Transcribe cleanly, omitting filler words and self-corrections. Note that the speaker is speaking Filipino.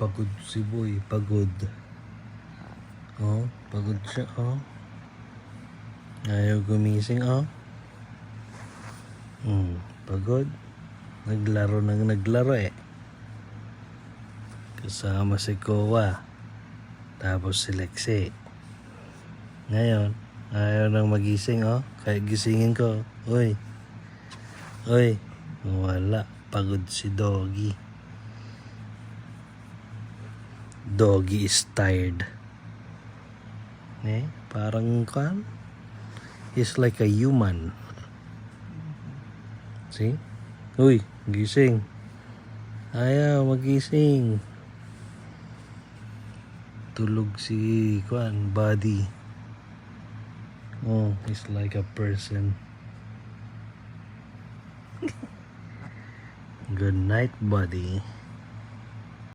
pagod si boy, pagod. Oh, pagod siya, oh. Ayaw gumising, oh. Pagod. Naglaro eh. Kasama si Kowa. Tapos si Lexi. Ngayon, ayaw nang magising, oh. Kahit gisingin ko, Uy. Wala. Pagod si Doggy. Doggy is tired. Parang kan? He's like a human. See? Uy, gising. Ayaw magising. Tulog si Buddy. Oh, he's like a person. Good night, Buddy.